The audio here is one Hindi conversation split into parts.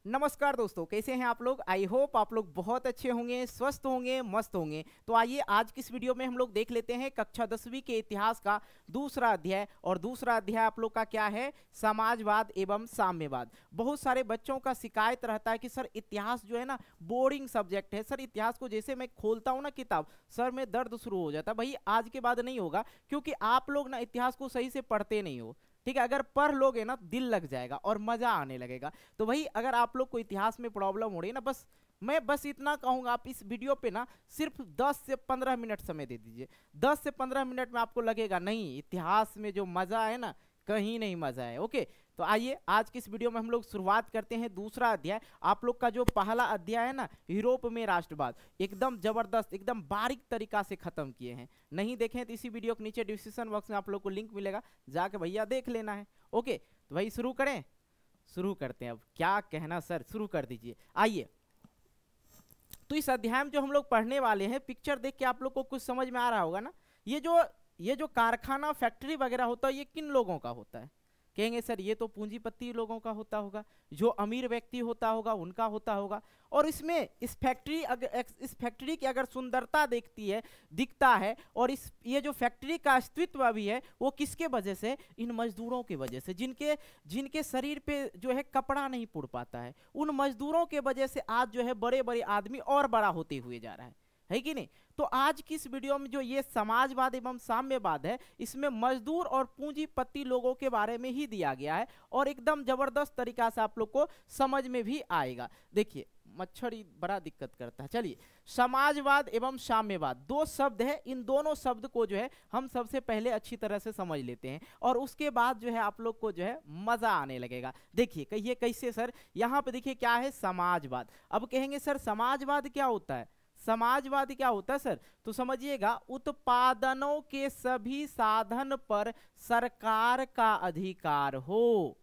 नमस्कार दोस्तों, कैसे हैं आप लोग। आई होप आप लोग बहुत अच्छे होंगे, स्वस्थ होंगे, मस्त होंगे। तो आइए आज की इस वीडियो में हम लोग देख लेते हैं कक्षा 10वीं के इतिहास का दूसरा अध्याय। और दूसरा अध्याय आप लोग का क्या है, समाजवाद एवं साम्यवाद। बहुत सारे बच्चों का शिकायत रहता है कि सर इतिहास जो है ना बोरिंग सब्जेक्ट है। सर इतिहास को जैसे मैं खोलता हूँ ना किताब, सर में दर्द शुरू हो जाता है। भाई आज के बाद नहीं होगा, क्योंकि आप लोग ना इतिहास को सही से पढ़ते नहीं हो। ठीक है, अगर पढ़ लोगे ना दिल लग जाएगा और मजा आने लगेगा। तो भाई अगर आप लोग को इतिहास में प्रॉब्लम हो रही है ना, मैं बस इतना कहूंगा, आप इस वीडियो पे ना सिर्फ 10 से 15 मिनट समय दे दीजिए। 10 से 15 मिनट में आपको लगेगा नहीं, इतिहास में जो मजा है ना कहीं नहीं मजा है। ओके, तो आइए आज की इस वीडियो में हम लोग शुरुआत करते हैं दूसरा अध्याय। आप लोग का जो पहला अध्याय है ना, यूरोप में राष्ट्रवाद, एकदम जबरदस्त, एकदम बारीक तरीका से खत्म किए हैं। नहीं देखें तो इसी वीडियो के नीचे डिस्क्रिप्शन बॉक्स में आप लोग को लिंक मिलेगा, जाके भैया देख लेना है। ओके, तो भाई शुरू करें, शुरू करते हैं। अब क्या कहना सर, शुरू कर दीजिए। आइए, तो इस अध्याय में जो हम लोग पढ़ने वाले हैं, पिक्चर देख के आप लोग को कुछ समझ में आ रहा होगा ना। ये जो कारखाना फैक्ट्री वगैरह होता है, ये किन लोगों का होता है। कहेंगे सर ये तो पूंजीपति लोगों का होता होगा, जो अमीर व्यक्ति होता होगा उनका होता होगा। और इसमें इस फैक्ट्री की अगर सुंदरता दिखता है, और ये जो फैक्ट्री का अस्तित्व भी है वो किसके वजह से, इन मजदूरों की वजह से, जिनके शरीर पे जो है कपड़ा नहीं पुर पाता है। उन मजदूरों के वजह से आज जो है बड़े बड़े आदमी और बड़ा होते हुए जा रहा है कि नहीं। तो आज की इस वीडियो में जो ये समाजवाद एवं साम्यवाद है, इसमें मजदूर और पूंजीपति लोगों के बारे में ही दिया गया है, और एकदम जबरदस्त तरीका से आप लोग को समझ में भी आएगा। देखिए मच्छर ही बड़ा दिक्कत करता है। चलिए, समाजवाद एवं साम्यवाद दो शब्द है, इन दोनों शब्द को जो है हम सबसे पहले अच्छी तरह से समझ लेते हैं, और उसके बाद जो है आप लोग को जो है मजा आने लगेगा। देखिए कहिए कैसे सर, यहाँ पे देखिए क्या है, समाजवाद। अब कहेंगे सर समाजवाद क्या होता है, समाजवाद क्या होता है सर, तो समझिएगा, उत्पादनों के सभी साधन पर सरकार का अधिकार हो,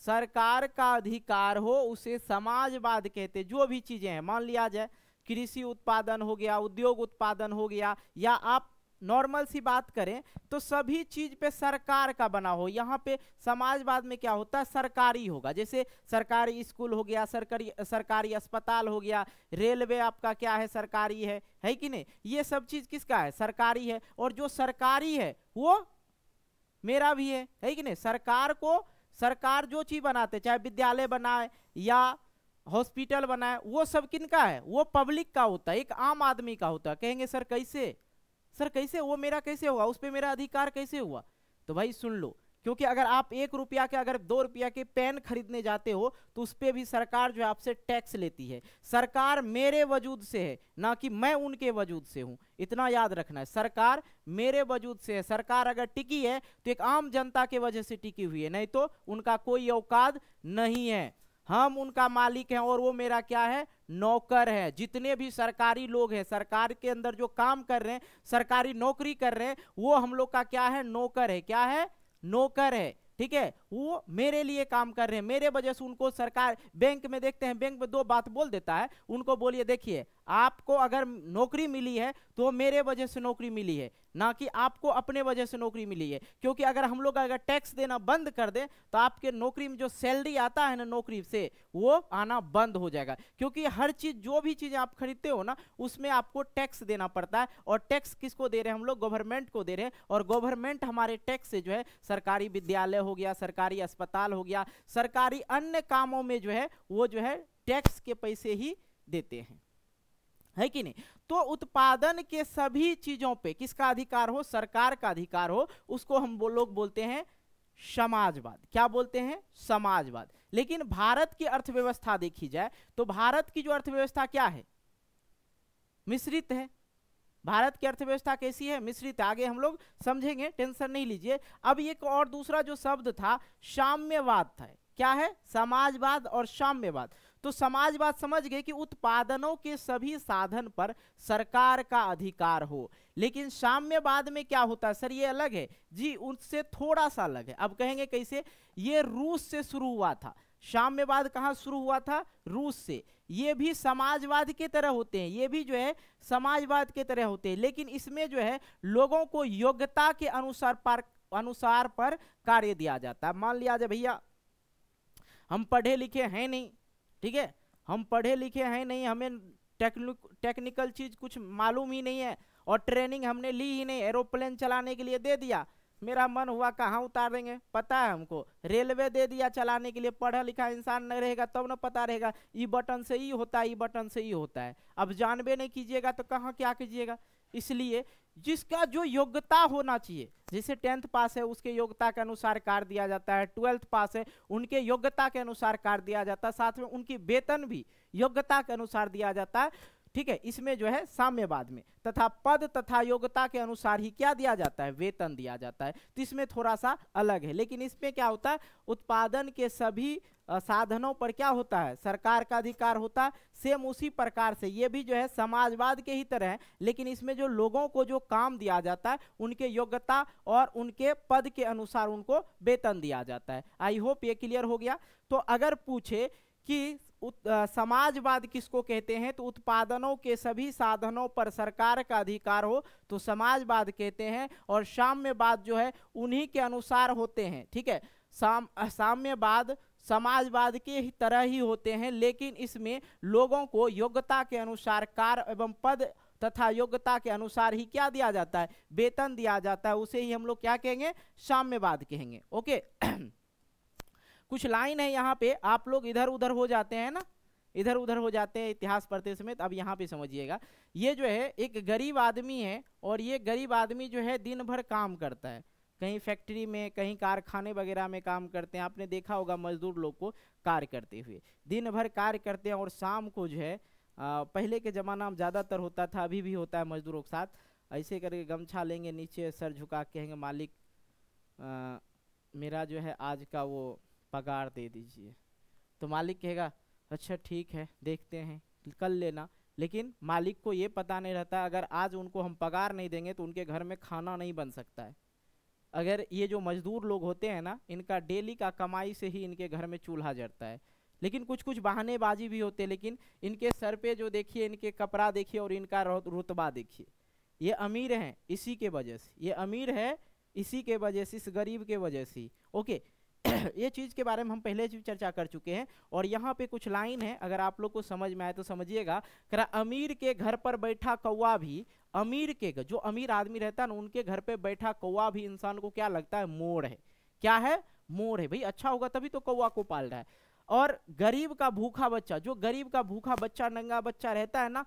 सरकार का अधिकार हो, उसे समाजवाद कहते। जो भी चीजें हैं, मान लिया जाए कृषि उत्पादन हो गया, उद्योग उत्पादन हो गया, या आप नॉर्मल सी बात करें तो सभी चीज पे सरकार का बना हो। यहाँ पे समाजवाद में क्या होता है, सरकारी होगा। जैसे सरकारी स्कूल हो गया, सरकारी अस्पताल हो गया, रेलवे आपका क्या है, सरकारी है कि नहीं। ये सब चीज किसका है, सरकारी है। और जो सरकारी है वो मेरा भी है कि नहीं। सरकार जो चीज बनाते, चाहे विद्यालय बनाए या हॉस्पिटल बनाए, वो सब किनका है, वो पब्लिक का होता है, एक आम आदमी का होता है। कहेंगे सर कैसे, सर कैसे, वो मेरा कैसे होगा, उस पर मेरा अधिकार कैसे हुआ। तो भाई सुन लो, क्योंकि अगर आप 1 रुपया के, अगर 2 रुपया के पेन खरीदने जाते हो तो उस पर भी सरकार जो है आपसे टैक्स लेती है। सरकार मेरे वजूद से है, ना कि मैं उनके वजूद से हूं। इतना याद रखना है, सरकार मेरे वजूद से है। सरकार अगर टिकी है तो एक आम जनता के वजह से टिकी हुई है, नहीं तो उनका कोई औकात नहीं है। हम उनका मालिक हैं और वो मेरा क्या है, नौकर है। जितने भी सरकारी लोग हैं, सरकार के अंदर जो काम कर रहे हैं, सरकारी नौकरी कर रहे हैं, वो हम लोग का क्या है, नौकर है। क्या है, नौकर है। ठीक है, वो मेरे लिए काम कर रहे हैं, मेरे वजह से उनको सरकार, बैंक में देखते हैं, बैंक में 2 बात बोल देता है, उनको बोलिए देखिए आपको अगर नौकरी मिली है तो मेरे वजह से नौकरी मिली है, ना कि आपको अपने वजह से नौकरी मिली है। क्योंकि अगर हम लोग अगर टैक्स देना बंद कर दें तो आपके नौकरी में जो सैलरी आता है ना नौकरी से, वो आना बंद हो जाएगा। क्योंकि हर चीज, जो भी चीजें आप खरीदते हो ना, उसमें आपको टैक्स देना पड़ता है। और टैक्स किसको दे रहे हैं हम लोग, गवर्नमेंट को दे रहे हैं। और गवर्नमेंट हमारे टैक्स से जो है सरकारी विद्यालय हो गया, सरकारी अस्पताल हो गया, सरकारी अन्य कामों में जो है वो जो है टैक्स के पैसे ही देते हैं, है कि नहीं। तो उत्पादन के सभी चीजों पे किसका अधिकार हो, सरकार का अधिकार हो, उसको हम लोग बोलते हैं समाजवाद। क्या बोलते हैं, समाजवाद। लेकिन भारत की अर्थव्यवस्था देखी जाए तो भारत की जो अर्थव्यवस्था क्या है, मिश्रित है। भारत की अर्थव्यवस्था कैसी है, मिश्रित है। आगे हम लोग समझेंगे, टेंशन नहीं लीजिए। अब एक और दूसरा जो शब्द था साम्यवाद था। क्या है, समाजवाद और साम्यवाद। तो समाजवाद समझ गए कि उत्पादनों के सभी साधन पर सरकार का अधिकार हो। लेकिन साम्यवाद में क्या होता है सर, ये अलग है जी, उससे थोड़ा सा अलग है। अब कहेंगे कैसे, ये रूस से शुरू हुआ था। साम्यवाद कहाँ शुरू हुआ था, रूस से। ये भी समाजवाद के तरह होते हैं, ये भी जो है समाजवाद के तरह होते हैं, लेकिन इसमें जो है लोगों को योग्यता के अनुसार पर कार्य दिया जाता है। मान लिया जाए भैया हम पढ़े लिखे हैं नहीं, ठीक है, हम पढ़े लिखे हैं नहीं, हमें टेक्निकल चीज कुछ मालूम ही नहीं है, और ट्रेनिंग हमने ली ही नहीं, एरोप्लेन चलाने के लिए दे दिया, मेरा मन हुआ कहाँ उतार देंगे, पता है हमको, रेलवे दे दिया चलाने के लिए, पढ़ा लिखा इंसान नहीं रहेगा तब ना पता रहेगा, ई बटन से ई होता है, ई बटन से ई होता है, अब जानबे नहीं कीजिएगा तो कहाँ क्या कीजिएगा। इसलिए जिसका जो योग्यता होना चाहिए, जैसे 10th पास है उसके योग्यता के अनुसार कार्य दिया जाता है, 12th पास है उनके योग्यता के अनुसार कार्य दिया जाता है, साथ में उनकी वेतन भी योग्यता के अनुसार दिया जाता है, ठीक है। इसमें जो है साम्यवाद में तथा पद तथा योग्यता के अनुसार ही क्या दिया जाता है, वेतन दिया जाता है, तो इसमें थोड़ा सा अलग है। लेकिन इसमें क्या होता है, उत्पादन के सभी साधनों पर क्या होता है, सरकार का अधिकार होता है। सेम उसी प्रकार से ये भी जो है समाजवाद के ही तरह है, लेकिन इसमें जो लोगों को जो काम दिया जाता है उनके योग्यता और उनके पद के अनुसार उनको वेतन दिया जाता है। आई होप ये क्लियर हो गया। तो अगर पूछे कि समाजवाद किसको कहते हैं, तो उत्पादनों के सभी साधनों पर सरकार का अधिकार हो तो समाजवाद कहते हैं, और साम्यवाद जो है उन्हीं के अनुसार होते हैं, ठीक है। साम्यवाद समाजवाद के ही तरह ही होते हैं, लेकिन इसमें लोगों को योग्यता के अनुसार कार्य एवं पद तथा योग्यता के अनुसार ही क्या दिया जाता है, वेतन दिया जाता है, उसे ही हम लोग क्या कहेंगे, साम्यवाद कहेंगे। ओके कुछ लाइन है यहाँ पे, आप लोग इधर उधर हो जाते हैं ना, इधर उधर हो जाते हैं इतिहास पढ़ते समय, अब यहाँ पे समझिएगा। ये जो है एक गरीब आदमी है, और ये गरीब आदमी जो है दिन भर काम करता है, कहीं फैक्ट्री में कहीं कारखाने वगैरह में काम करते हैं, आपने देखा होगा मजदूर लोग को कार्य करते हुए, दिन भर कार्य करते हैं, और शाम को जो है पहले के ज़माना में ज़्यादातर होता था, अभी भी होता है मजदूरों के साथ, ऐसे करके गमछा लेंगे नीचे, सर झुका के कहेंगे मालिक मेरा जो है आज का वो पगार दे दीजिए, तो मालिक कहेगा अच्छा ठीक है देखते हैं कल लेना। लेकिन मालिक को ये पता नहीं रहता अगर आज उनको हम पगार नहीं देंगे तो उनके घर में खाना नहीं बन सकता है। अगर ये जो मजदूर लोग होते हैं ना, इनका डेली का कमाई से ही इनके घर में चूल्हा जलता है। लेकिन कुछ कुछ बहानेबाजी भी होते हैं, लेकिन इनके सर पे जो देखिए, इनके कपड़ा देखिए और इनका रुतबा देखिए, ये अमीर हैं इसी के वजह से, ये अमीर है इसी के वजह से, इस गरीब के वजह से। ओके ये चीज़ के बारे में हम पहले भी चर्चा कर चुके हैं, और यहाँ पे कुछ लाइन है, अगर आप लोग को समझ में आए तो समझिएगा। अमीर के घर पर बैठा कौवा भी, अमीर के जो अमीर आदमी रहता है ना, उनके घर पे बैठा कौवा भी इंसान को क्या लगता है, मोर है। क्या है, मोर है। भाई अच्छा होगा तभी तो कौवा को पाल रहा है। और गरीब का भूखा बच्चा, जो गरीब का भूखा बच्चा नंगा बच्चा रहता है ना,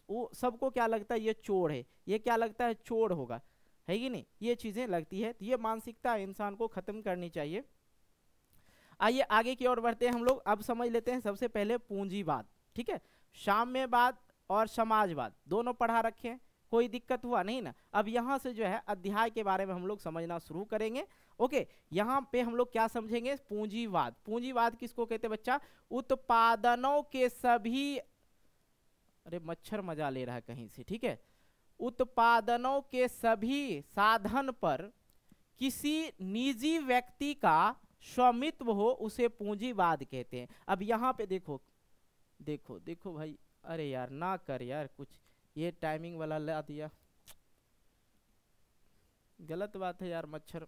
वो सबको क्या लगता है, ये चोर है, ये क्या लगता है, चोर होगा, है कि नहीं, ये चीजें लगती है। तो ये मानसिकता इंसान को खत्म करनी चाहिए। आइए आगे की ओर बढ़ते हैं हम लोग। अब समझ लेते हैं सबसे पहले पूंजीवाद, ठीक है। साम्यवाद और समाजवाद दोनों पढ़ा रखे हैं, कोई दिक्कत हुआ नहीं ना। अब यहाँ से जो है अध्याय के बारे में हम लोग समझना शुरू करेंगे। ओके यहाँ पे हम लोग क्या समझेंगे, पूंजीवाद। पूंजीवाद किसको कहते हैं बच्चा, उत्पादनों के सभी, अरे मच्छर मजा ले रहा है कहीं से, ठीक है, उत्पादनों के सभी साधन पर किसी निजी व्यक्ति का स्वामित्व हो उसे पूंजीवाद कहते हैं। अब यहाँ पे देखो देखो देखो भाई, अरे यार ना कर यार, कुछ ये टाइमिंग वाला ला दिया, गलत बात है यार मच्छर।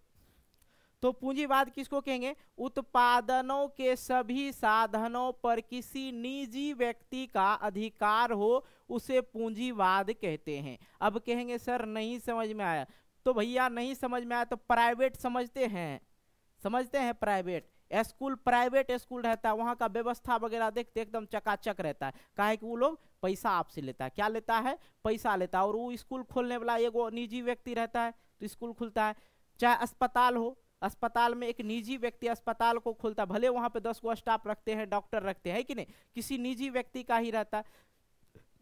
तो पूंजीवाद किसको कहेंगे, उत्पादनों के सभी साधनों पर किसी निजी व्यक्ति का अधिकार हो उसे पूंजीवाद कहते हैं। अब कहेंगे सर नहीं समझ में आया, तो भैया नहीं समझ में आया तो प्राइवेट समझते हैं, समझते हैं प्राइवेट स्कूल, प्राइवेट स्कूल रहता है, वहाँ का व्यवस्था वगैरह देखते एकदम चकाचक रहता है। काहे कि वो लोग पैसा आपसे लेता है, क्या लेता है, पैसा लेता है। और वो स्कूल खोलने वाला एगो निजी व्यक्ति रहता है तो स्कूल खुलता है। चाहे अस्पताल हो, अस्पताल में एक निजी व्यक्ति अस्पताल को खोलता है, भले वहाँ पे 10 गो स्टाफ रखते हैं, डॉक्टर रखते हैं कि नहीं, किसी निजी व्यक्ति का ही रहता है।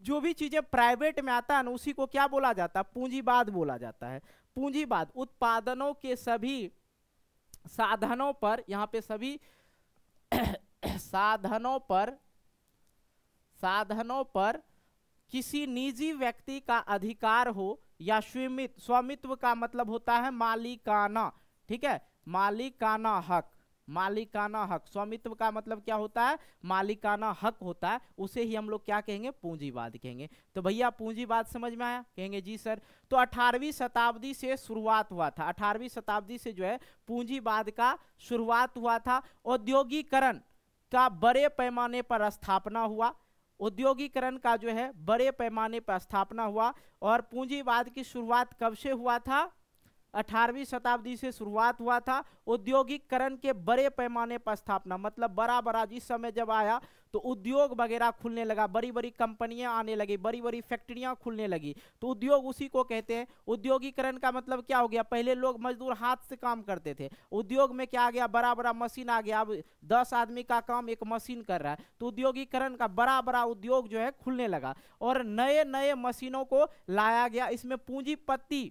जो भी चीजें प्राइवेट में आता है ना उसी को क्या बोला जाता है, पूंजीवाद बोला जाता है। पूंजीवाद उत्पादनों के सभी साधनों पर, यहाँ पे सभी साधनों पर किसी निजी व्यक्ति का अधिकार हो या स्वामित्व का मतलब होता है मालिकाना, ठीक है, मालिकाना हक, मालिकाना हक। स्वामित्व का मतलब क्या होता है, मालिकाना हक होता है, उसे ही हम लोग क्या कहेंगे, पूंजीवाद कहेंगे। तो भैया पूंजीवाद समझ में आया, कहेंगे जी सर। तो 18वीं शताब्दी से शुरुआत हुआ था, 18वीं शताब्दी से जो है पूंजीवाद का शुरुआत हुआ था। औद्योगिकरण का बड़े पैमाने पर स्थापना हुआ, औद्योगिकरण का जो है बड़े पैमाने पर स्थापना हुआ। और पूंजीवाद की शुरुआत कब से हुआ था? 18वीं शताब्दी से शुरुआत हुआ था। औद्योगिकरण के बड़े पैमाने पर स्थापना मतलब बड़ा बड़ा जिस समय जब आया तो उद्योग वगैरह खुलने लगा, बड़ी बड़ी कंपनियां आने लगी, बड़ी बड़ी फैक्ट्रियां खुलने लगी, तो उद्योग उसी को कहते हैं। औद्योगिकरण का मतलब क्या हो गया? पहले लोग मजदूर हाथ से काम करते थे, उद्योग में क्या आ गया? बड़ा बड़ा मशीन आ गया, अब 10 आदमी का काम एक मशीन कर रहा है, तो उद्योगिकरण का बड़ा बड़ा उद्योग जो है खुलने लगा और नए नए मशीनों को लाया गया। इसमें पूंजीपति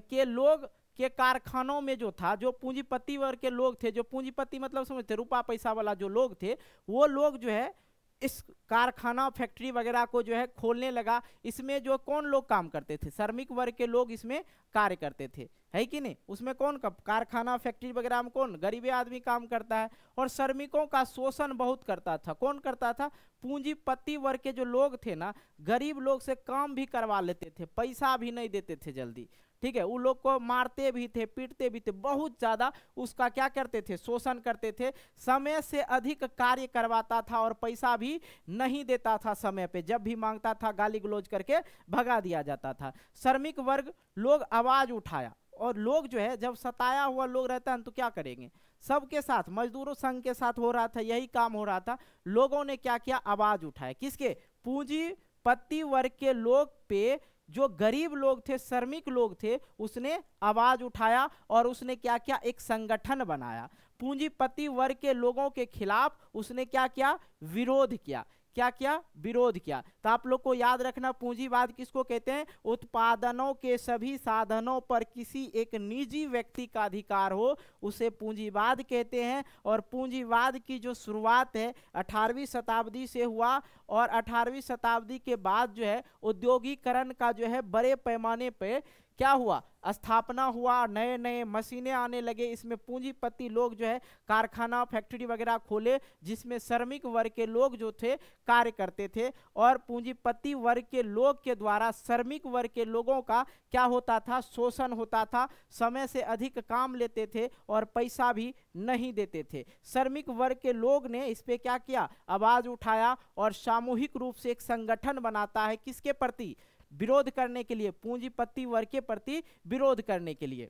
के लोग के कारखानों में जो था, जो पूंजीपति वर्ग के लोग थे, जो पूंजीपति मतलब समझते रुपया पैसा वाला जो लोग थे, वो लोग जो है इस कारखाना फैक्ट्री वगैरह को जो है खोलने लगा। इसमें जो कौन लोग काम करते थे? श्रमिक वर्ग के लोग इसमें कार्य करते थे, है कि नहीं? उसमें कौन कारखाना फैक्ट्री वगैरह में कौन? गरीबी आदमी काम करता है। और श्रमिकों का शोषण बहुत करता था। कौन करता था? पूंजीपति वर्ग के जो लोग थे ना, गरीब लोग से काम भी करवा लेते थे, पैसा भी नहीं देते थे जल्दी, ठीक है? उन लोग को मारते भी थे, पीटते भी थे, बहुत ज्यादा उसका क्या करते थे? शोषण करते थे। समय से अधिक कार्य करवाता था और पैसा भी नहीं देता था समय पे, जब भी मांगता था गाली गलौज करके भगा दिया जाता था। श्रमिक वर्ग लोग आवाज उठाया, और लोग जो है जब सताया हुआ लोग रहता है तो क्या करेंगे? सबके साथ, मजदूरों संघ के साथ हो रहा था, यही काम हो रहा था। लोगों ने क्या किया? आवाज उठाया। किसके? पूंजीपति वर्ग के लोग पे। जो गरीब लोग थे, श्रमिक लोग थे, उसने आवाज उठाया और उसने क्या किया? एक संगठन बनाया। पूंजीपति वर्ग के लोगों के खिलाफ उसने क्या किया? विरोध किया। क्या किया? विरोध किया। तो आप लोग को याद रखना, पूंजीवाद किसको कहते हैं? उत्पादनों के सभी साधनों पर किसी एक निजी व्यक्ति का अधिकार हो, उसे पूंजीवाद कहते हैं। और पूंजीवाद की जो शुरुआत है 18वीं शताब्दी से हुआ, और 18वीं शताब्दी के बाद जो है औद्योगिकरण का जो है बड़े पैमाने पे क्या हुआ? स्थापना हुआ, नए नए मशीनें आने लगे। इसमें पूंजीपति लोग जो है कारखाना फैक्ट्री वगैरह खोले, जिसमें श्रमिक वर्ग के लोग जो थे कार्य करते थे। और पूंजीपति वर्ग के लोग के द्वारा श्रमिक वर्ग के लोगों का क्या होता था? शोषण होता था, समय से अधिक काम लेते थे और पैसा भी नहीं देते थे। श्रमिक वर्ग के लोग ने इस पे क्या किया? आवाज उठाया और सामूहिक रूप से एक संगठन बनाता है। किसके प्रति? विरोध करने के लिए, पूंजीपति वर्ग के प्रति विरोध करने के लिए।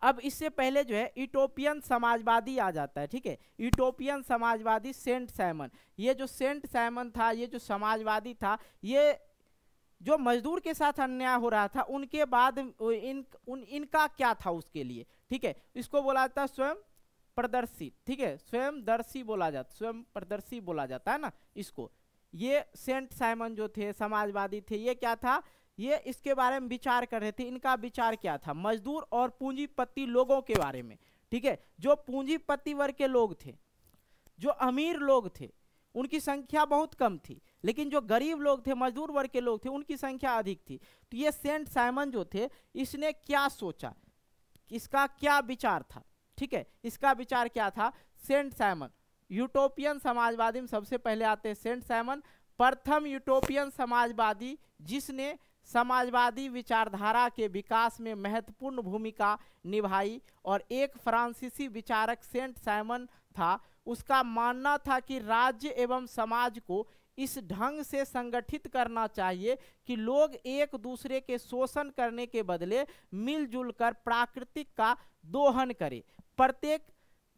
अब इससे पहले जो है यूटोपियन समाजवादी आ जाता है, ठीक है? यूटोपियन समाजवादी सेंट साइमन, ये जो सेंट साइमन था, ये जो समाजवादी था, ये जो मजदूर के साथ अन्याय हो रहा था उनके बाद इनका क्या था उसके लिए, ठीक है? इसको बोला जाता स्वयं प्रदर्शी, ठीक है? स्वयंदर्शी बोला जाता, स्वयं प्रदर्शी बोला जाता है ना इसको। ये सेंट साइमन जो थे समाजवादी थे, ये क्या था? ये इसके बारे में विचार कर रहे थे। इनका विचार क्या था? मजदूर और पूंजीपति लोगों के बारे में, ठीक है? जो पूंजीपति वर्ग के लोग थे, जो अमीर लोग थे, उनकी संख्या बहुत कम थी, लेकिन जो गरीब लोग थे, मजदूर वर्ग के लोग थे, उनकी संख्या अधिक थी। तो ये सेंट साइमन जो थे, इसने क्या सोचा? इसका क्या विचार था? ठीक है, इसका विचार क्या था? सेंट साइमन यूटोपियन समाजवादी में सबसे पहले आते हैं सेंट साइमन, प्रथम यूटोपियन समाजवादी जिसने समाजवादी विचारधारा के विकास में महत्वपूर्ण भूमिका निभाई। और एक फ्रांसीसी विचारक सेंट साइमन था। उसका मानना था कि राज्य एवं समाज को इस ढंग से संगठित करना चाहिए कि लोग एक दूसरे के शोषण करने के बदले मिलजुल कर प्राकृतिक का दोहन करें। प्रत्येक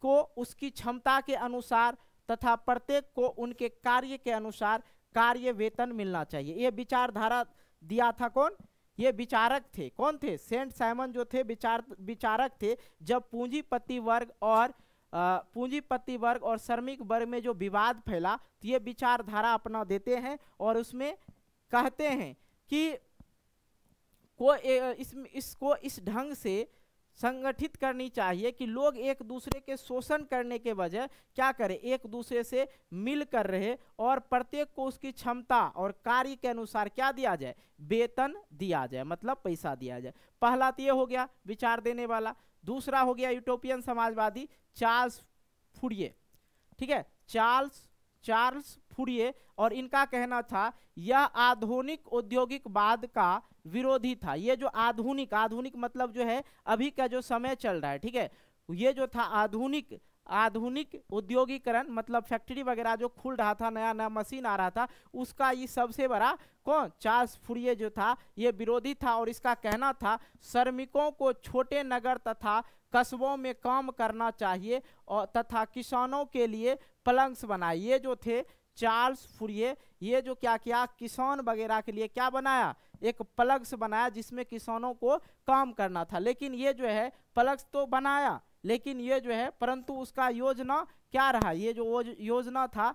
को उसकी क्षमता के अनुसार तथा प्रत्येक को उनके कार्य के अनुसार कार्य वेतन मिलना चाहिए। ये विचारधारा दिया था कौन? ये विचारक थे। कौन थे? सेंट साइमन जो थे विचारक थे। जब पूंजीपति वर्ग और श्रमिक वर्ग में जो विवाद फैला, तो ये विचारधारा अपना देते हैं और उसमें कहते हैं कि इसको इस ढंग से संगठित करनी चाहिए कि लोग एक दूसरे के शोषण करने के बजाय क्या करें? एक दूसरे से मिलकर रहे और प्रत्येक को उसकी क्षमता और कार्य के अनुसार क्या दिया जाए? वेतन दिया जाए, मतलब पैसा दिया जाए। पहला तो ये हो गया विचार देने वाला। दूसरा हो गया यूटोपियन समाजवादी चार्ल्स फूरिये, ठीक है? Charles Fourier. और इनका कहना था यह आधुनिक औद्योगिकवाद का विरोधी था। ये जो आधुनिक मतलब जो है अभी का जो समय चल रहा है, ठीक है, ये जो था आधुनिक उद्योगीकरण मतलब फैक्ट्री वगैरह जो खुल रहा था, नया नया मशीन आ रहा था, उसका ये सबसे बड़ा कौन, चार्ल्स फूरिये जो था ये विरोधी था। और इसका कहना था श्रमिकों को छोटे नगर तथा कस्बों में काम करना चाहिए और तथा किसानों के लिए प्लंक्स बनाए। ये जो थे चार्ल्स फूरिये, ये जो क्या किया, किसान वगैरह के लिए क्या बनाया, एक प्लग्स बनाया जिसमें किसानों को काम करना था। लेकिन ये जो है प्लग्स तो बनाया, लेकिन ये जो है परंतु उसका योजना क्या रहा, ये जो योजना था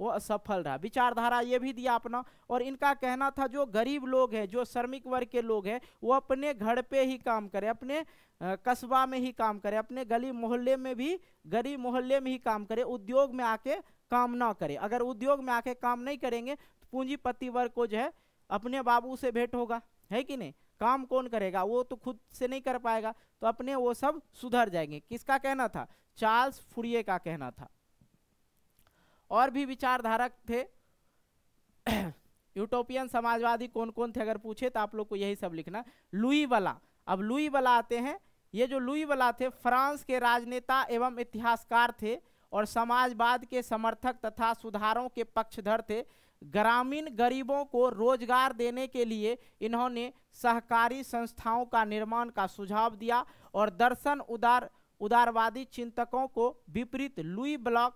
वो असफल रहा। विचारधारा ये भी दिया अपना। और इनका कहना था जो गरीब लोग हैं, जो श्रमिक वर्ग के लोग हैं, वो अपने घर पे ही काम करें, अपने कस्बा में ही काम करें, अपने गली मोहल्ले में भी, गरीब मोहल्ले में ही काम करें, उद्योग में आके काम ना करें। अगर उद्योग में आके काम नहीं करेंगे तो पूंजीपति वर्ग को जो है अपने बाबू से भेंट होगा, है कि नहीं। काम कौन करेगा, वो तो खुद से नहीं कर पाएगा, तो अपने वो सब सुधर जाएंगे। किसका कहना था, चार्ल्स फूरिये का कहना था। और भी विचारधारक थे यूटोपियन समाजवादी कौन कौन थे अगर पूछे तो आप लोग को यही सब लिखना। लुई वाला, अब लुई वाला आते हैं। ये जो लुई वाला थे फ्रांस के राजनेता एवं इतिहासकार थे और समाजवाद के समर्थक तथा सुधारों के पक्षधर थे। ग्रामीण गरीबों को रोजगार देने के लिए इन्होंने सहकारी संस्थाओं का निर्माण का सुझाव दिया और दर्शन उदारवादी चिंतकों को विपरीत लुई ब्लॉक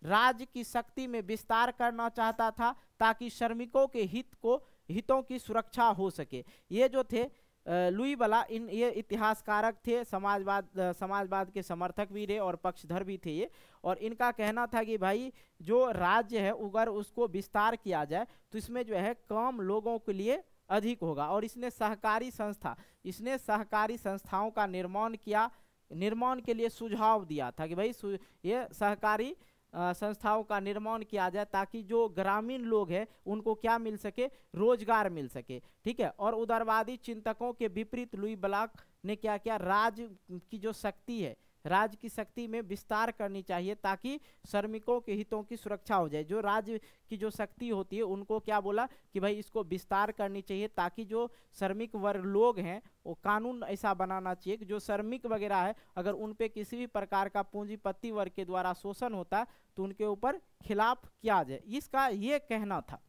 राज्य की शक्ति में विस्तार करना चाहता था ताकि श्रमिकों के हितों की सुरक्षा हो सके। ये जो थे लुई वाला, ये इतिहासकारक थे, समाजवाद के समर्थक भी रहे और पक्षधर भी थे ये। और इनका कहना था कि भाई जो राज्य है अगर उसको विस्तार किया जाए तो इसमें जो है काम लोगों के लिए अधिक होगा। और इसने सहकारी संस्थाओं का निर्माण के लिए सुझाव दिया था कि भाई ये सहकारी संस्थाओं का निर्माण किया जाए ताकि जो ग्रामीण लोग हैं उनको क्या मिल सके, रोजगार मिल सके, ठीक है। और उदारवादी चिंतकों के विपरीत लुई ब्लॉक ने क्या किया, राज्य की जो शक्ति है, राज्य की शक्ति में विस्तार करनी चाहिए ताकि श्रमिकों के हितों की सुरक्षा हो जाए। जो राज्य की जो शक्ति होती है उनको क्या बोला कि भाई इसको विस्तार करनी चाहिए ताकि जो श्रमिक वर्ग लोग हैं वो कानून ऐसा बनाना चाहिए कि जो श्रमिक वगैरह है अगर उन पे किसी भी प्रकार का पूंजीपति वर्ग के द्वारा शोषण होता तो उनके ऊपर खिलाफ किया जाए, इसका ये कहना था।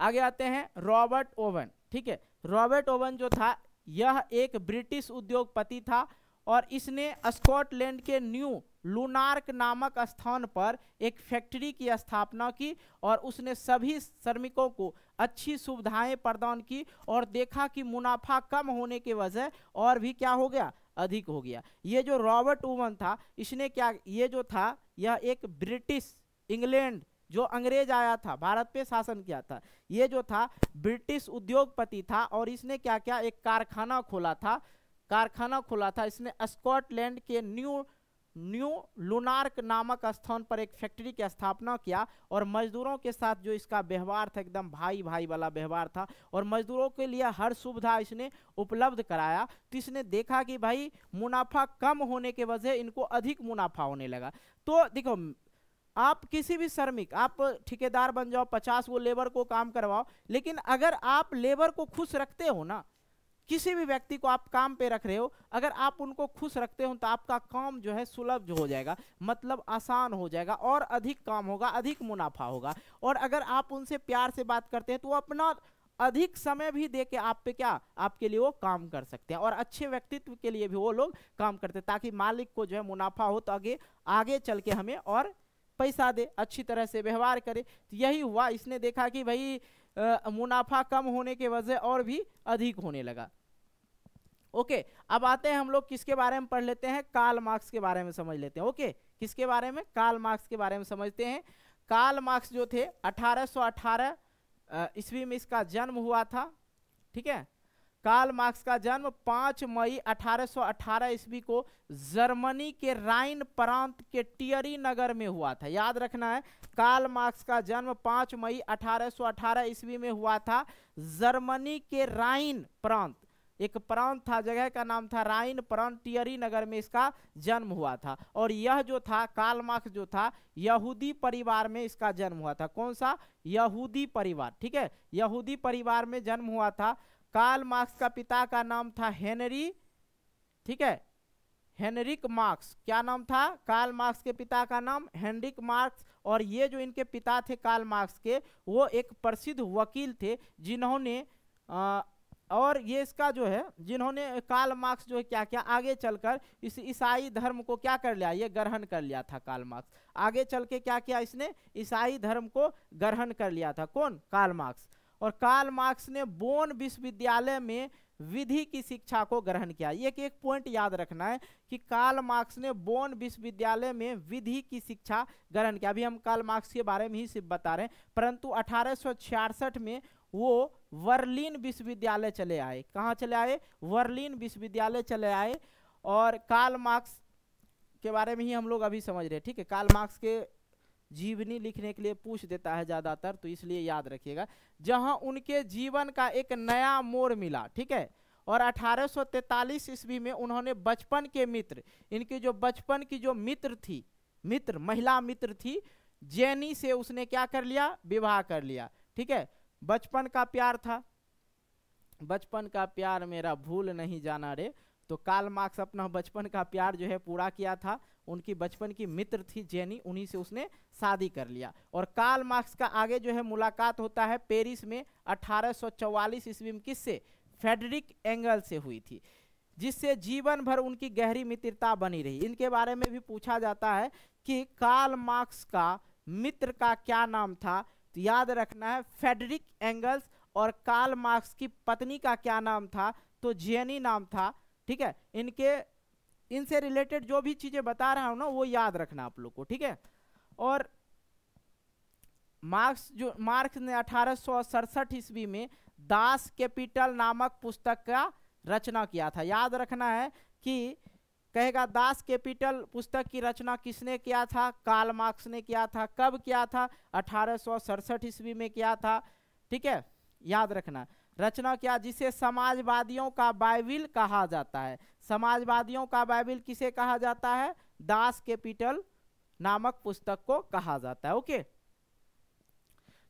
आगे आते हैं रॉबर्ट ओवन, ठीक है। रॉबर्ट ओवन जो था यह एक ब्रिटिश उद्योगपति था और इसने स्कॉटलैंड के न्यू लूनार्क नामक स्थान पर एक फैक्ट्री की स्थापना की और उसने सभी श्रमिकों को अच्छी सुविधाएं प्रदान की और देखा कि मुनाफा कम होने के वजह और भी क्या हो गया, अधिक हो गया। ये जो रॉबर्ट ओवन था इसने क्या, ये जो था यह एक ब्रिटिश, इंग्लैंड जो अंग्रेज आया था भारत पे शासन किया था, ये जो था ब्रिटिश उद्योगपति था और इसने क्या किया, एक कारखाना खोला था। इसने स्कॉटलैंड के न्यू लूनार्क नामक स्थान पर एक फैक्ट्री की स्थापना किया और मजदूरों के साथ जो इसका व्यवहार था एकदम भाई भाई वाला व्यवहार था और मजदूरों के लिए हर सुविधा इसने उपलब्ध कराया। तो इसने देखा कि भाई मुनाफा कम होने के वजह इनको अधिक मुनाफा होने लगा। तो देखो आप किसी भी श्रमिक, आप ठेकेदार बन जाओ, 50 वो लेबर को काम करवाओ, लेकिन अगर आप लेबर को खुश रखते हो ना, किसी भी व्यक्ति को आप काम पे रख रहे हो, अगर आप उनको खुश रखते हो तो आपका काम जो है सुलभ हो जाएगा, मतलब आसान हो जाएगा और अधिक काम होगा, अधिक मुनाफा होगा। और अगर आप उनसे प्यार से बात करते हैं तो वो अपना अधिक समय भी दे के आप पे क्या, आपके लिए वो काम कर सकते हैं और अच्छे व्यक्तित्व के लिए भी वो लोग काम करते हैं ताकि मालिक को जो है मुनाफा हो तो आगे चल के हमें और पैसा दे, अच्छी तरह से व्यवहार करे। तो यही हुआ, इसने देखा कि भाई मुनाफा कम होने के वजह और भी अधिक होने लगा। ओके, अब आते हैं हम लोग किसके बारे में पढ़ लेते हैं, कार्ल मार्क्स के बारे में समझ लेते हैं। ओके, किसके बारे में, कार्ल मार्क्स के बारे में समझते हैं। कार्ल मार्क्स जो थे 1818 ईस्वी में इसका जन्म हुआ था, ठीक है। कार्ल मार्क्स का जन्म 5 मई 1818 ईस्वी को जर्मनी के राइन प्रांत के टियरी नगर में हुआ था। याद रखना है, कार्ल मार्क्स का जन्म 5 मई 1818 ईस्वी में हुआ था जर्मनी के राइन प्रांत, एक प्रांत था, जगह का नाम था राइन प्रांत, टियरी नगर में इसका जन्म हुआ था। और यह जो था कार्ल मार्क्स जो था यहूदी परिवार में इसका जन्म हुआ था। कौन सा, यहूदी परिवार, ठीक है, यहूदी परिवार में जन्म हुआ था। कार्ल मार्क्स का पिता का नाम था हेनरी, ठीक है, हेनरिक मार्क्स। क्या नाम था कार्ल मार्क्स के पिता का नाम? Heinrich Marx. और ये जो इनके पिता थे कार्ल मार्क्स के, वो एक प्रसिद्ध वकील थे जिन्होंने और ये इसका जो है, जिन्होंने कार्ल मार्क्स जो है क्या क्या आगे चलकर इस ईसाई धर्म को क्या कर लिया, ये ग्रहण कर लिया था कार्ल मार्क्स। आगे चल के क्या किया इसने, ईसाई धर्म को ग्रहण कर लिया था। कौन? Karl Marx. और कार्ल मार्क्स ने बोन विश्वविद्यालय में विधि की शिक्षा को ग्रहण किया। ये एक पॉइंट याद रखना है कि कार्ल मार्क्स ने बोन विश्वविद्यालय में विधि की शिक्षा ग्रहण किया। अभी हम कार्ल मार्क्स के बारे में ही सिर्फ बता रहे हैं, परंतु 1866 में वो बर्लिन विश्वविद्यालय चले आए। कहाँ चले आए? बर्लिन विश्वविद्यालय चले आए। और कार्ल मार्क्स के बारे में ही हम लोग अभी समझ रहे हैं, ठीक है। कार्ल मार्क्स के जीवनी लिखने के लिए पूछ देता है ज्यादातर, तो इसलिए याद रखिएगा। जहां उनके जीवन का एक नया मोड़ मिला, ठीक है। और 1843 ईस्वी में उन्होंने बचपन के मित्र, इनकी जो बचपन की जो मित्र थी, महिला मित्र थी, जेनी से उसने क्या कर लिया? विवाह कर लिया, ठीक है। बचपन का प्यार था, बचपन का प्यार मेरा भूल नहीं जाना रे। तो कार्ल मार्क्स अपना बचपन का प्यार जो है पूरा किया था। उनकी बचपन की मित्र थी जेनी, उन्हीं से उसने शादी कर लिया। और कार्ल मार्क्स का आगे जो है मुलाकात होता है पेरिस में 1844 ईस्वी में। किससे? फ्रेडरिक एंगल से हुई थी, जिससे जीवन भर उनकी गहरी मित्रता बनी रही। इनके बारे में भी पूछा जाता है कि कार्ल मार्क्स का मित्र का क्या नाम था, तो याद रखना है फ्रेडरिक एंगल्स। और कार्ल मार्क्स की पत्नी का क्या नाम था? तो जेनी नाम था, ठीक है। इनसे रिलेटेड जो भी चीजें बता रहा हूं ना, वो याद रखना आप लोग को, ठीक है। और मार्क्स ने 1867 ईस्वी में दास कैपिटल नामक पुस्तक का रचना किया था। याद रखना है कि कहेगा दास कैपिटल पुस्तक की रचना किसने किया था? कार्ल मार्क्स ने किया था। कब किया था? 1867 ईस्वी में किया था, ठीक है। याद रखना, रचना किया, जिसे समाजवादियों का बाइबिल कहा जाता है। समाजवादियों का बाइबिल किसे कहा जाता है? दास कैपिटल नामक पुस्तक को कहा जाता है। ओके,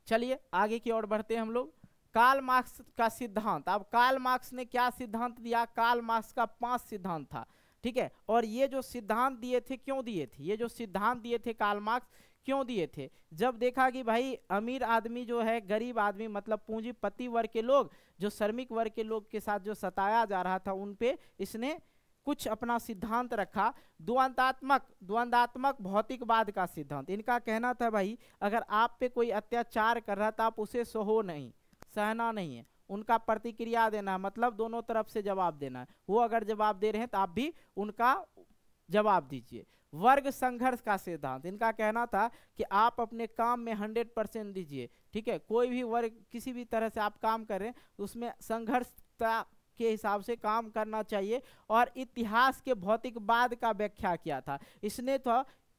चलिए आगे की ओर बढ़ते हैं हम लोग। कार्ल मार्क्स का सिद्धांत। अब कार्ल मार्क्स ने क्या सिद्धांत दिया? कार्ल मार्क्स का 5 सिद्धांत था, ठीक है। और ये जो सिद्धांत दिए थे, क्यों दिए थे? ये जो सिद्धांत दिए थे कार्ल मार्क्स क्यों दिए थे? जब देखा कि भाई अमीर आदमी जो है, गरीब आदमी मतलब पूंजीपति वर्ग के लोग, जो श्रमिक वर्ग के लोग के साथ जो सताया जा रहा था, उन पे इसने कुछ अपना सिद्धांत रखा। द्वंदात्मक भौतिकवाद का सिद्धांत। इनका कहना था भाई अगर आप पे कोई अत्याचार कर रहा था, आप उसे सहना नहीं है, उनका प्रतिक्रिया देना है, मतलब दोनों तरफ से जवाब देना है। वो अगर जवाब दे रहे हैं तो आप भी उनका जवाब दीजिए। वर्ग संघर्ष का सिद्धांत। इनका कहना था कि आप अपने काम में 100% दीजिए, ठीक है। कोई भी वर्ग किसी भी तरह से आप काम कर रहे हैं तो उसमें संघर्षता के हिसाब से काम करना चाहिए। और इतिहास के भौतिकवाद का व्याख्या किया था इसने।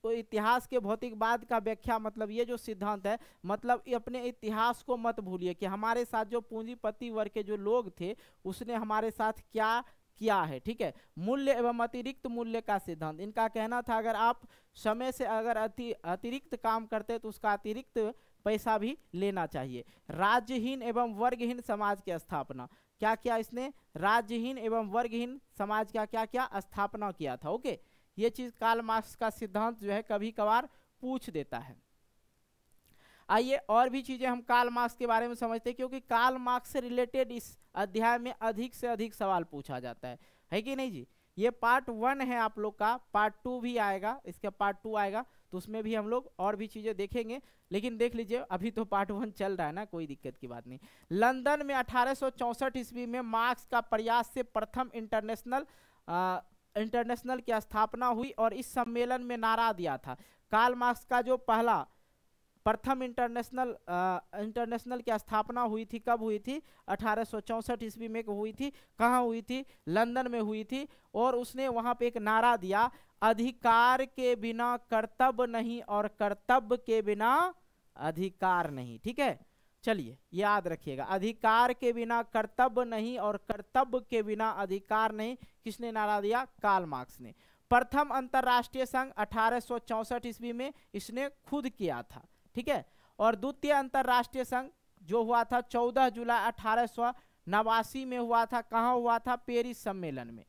तो इतिहास के भौतिकवाद का व्याख्या मतलब ये जो सिद्धांत है, मतलब अपने इतिहास को मत भूलिए कि हमारे साथ जो पूंजीपति वर्ग के जो लोग थे उसने हमारे साथ क्या किया है, ठीक है। मूल्य एवं अतिरिक्त मूल्य का सिद्धांत। इनका कहना था अगर आप समय से अगर अतिरिक्त काम करते तो उसका अतिरिक्त पैसा भी लेना चाहिए। राज्यहीन एवं वर्गहीन समाज की स्थापना। क्या किया इसने? राज्यहीन एवं वर्गहीन समाज का क्या किया? स्थापना किया था। ओके, ये चीज कार्ल मार्क्स का सिद्धांत जो है कभी कभार पूछ देता है। आइए और भी चीजें हम कार्ल मार्क्स के बारे में समझते हैं, क्योंकि कार्ल मार्क्स से रिलेटेड इस अध्याय में अधिक से अधिक सवाल पूछा जाता है कि नहीं जी। ये पार्ट 1 है आप लोग का, पार्ट 2 भी आएगा, इसका पार्ट 2 आएगा तो उसमें भी हम लोग और भी चीजें देखेंगे। लेकिन देख लीजिए अभी तो पार्ट 1 चल रहा है ना, कोई दिक्कत की बात नहीं। लंदन में 1864 ईस्वी में मार्क्स का प्रयास से प्रथम इंटरनेशनल की स्थापना हुई और इस सम्मेलन में नारा दिया था। कार्ल मार्क्स का जो प्रथम इंटरनेशनल की स्थापना हुई थी, कब हुई थी? 1864 ईस्वी में हुई थी। कहाँ हुई थी? लंदन में हुई थी। और उसने वहां पे एक नारा दिया, अधिकार के बिना कर्तव्य नहीं और कर्तव्य के बिना अधिकार नहीं, ठीक है। चलिए याद रखिएगा, अधिकार के बिना कर्तव्य नहीं और कर्तव्य के बिना अधिकार नहीं। किसने नारा दिया? कार्ल मार्क्स ने। प्रथम अंतरराष्ट्रीय संघ 1864 ईस्वी में इसने खुद किया था, ठीक है। और द्वितीय अंतरराष्ट्रीय संघ जो हुआ था 14 जुलाई 1889 में हुआ था। कहाँ हुआ था? पेरिस सम्मेलन में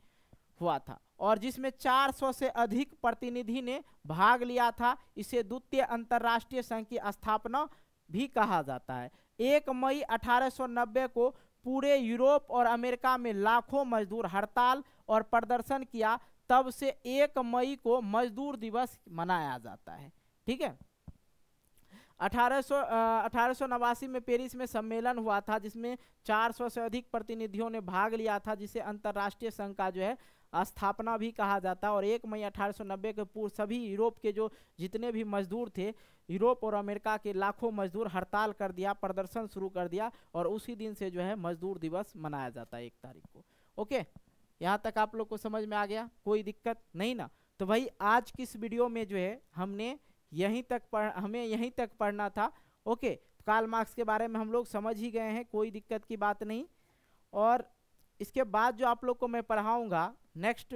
हुआ था और जिसमें 400 से अधिक प्रतिनिधि ने भाग लिया था। इसे द्वितीय अंतर्राष्ट्रीय संघ की स्थापना भी कहा जाता है। 1 मई 1890 को पूरे यूरोप और अमेरिका में लाखों मजदूर हड़ताल और प्रदर्शन किया। तब से 1 मई को मजदूर दिवस मनाया जाता है। ठीक है। 1889 में पेरिस में सम्मेलन हुआ था जिसमें 400 से अधिक प्रतिनिधियों ने भाग लिया था, जिसे अंतर्राष्ट्रीय संघ का जो है स्थापना भी कहा जाता है। और 1 मई 1890 के पूर्व सभी यूरोप के जो जितने भी मजदूर थे, यूरोप और अमेरिका के लाखों मजदूर हड़ताल कर दिया, प्रदर्शन शुरू कर दिया और उसी दिन से जो है मजदूर दिवस मनाया जाता है 1 तारीख को। ओके, यहाँ तक आप लोग को समझ में आ गया? कोई दिक्कत नहीं ना? तो भाई आज की इस वीडियो में जो है हमें यहीं तक पढ़ना था। ओके, कार्ल मार्क्स के बारे में हम लोग समझ ही गए हैं, कोई दिक्कत की बात नहीं। और इसके बाद जो आप लोग को मैं पढ़ाऊंगा नेक्स्ट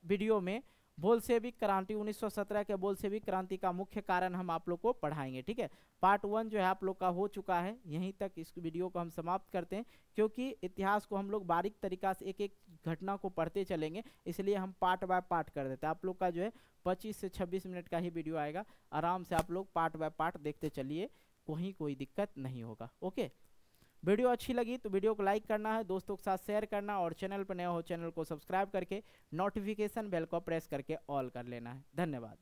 वीडियो में बोल्शेविक क्रांति, 1917 के बोल्शेविक क्रांति का मुख्य कारण हम आप लोग को पढ़ाएंगे। ठीक है, पार्ट 1 जो है आप लोग का हो चुका है। यहीं तक इस वीडियो को हम समाप्त करते हैं, क्योंकि इतिहास को हम लोग बारीक तरीका से एक एक घटना को पढ़ते चलेंगे, इसलिए हम पार्ट बाय पार्ट कर देते हैं। आप लोग का जो है 25 से 26 मिनट का ही वीडियो आएगा, आराम से आप लोग पार्ट बाय पार्ट देखते चलिए, कोई दिक्कत नहीं होगा। ओके, वीडियो अच्छी लगी तो वीडियो को लाइक करना है, दोस्तों के साथ शेयर करना और चैनल पर नया हो चैनल को सब्सक्राइब करके नोटिफिकेशन बेल को प्रेस करके ऑल कर लेना है। धन्यवाद।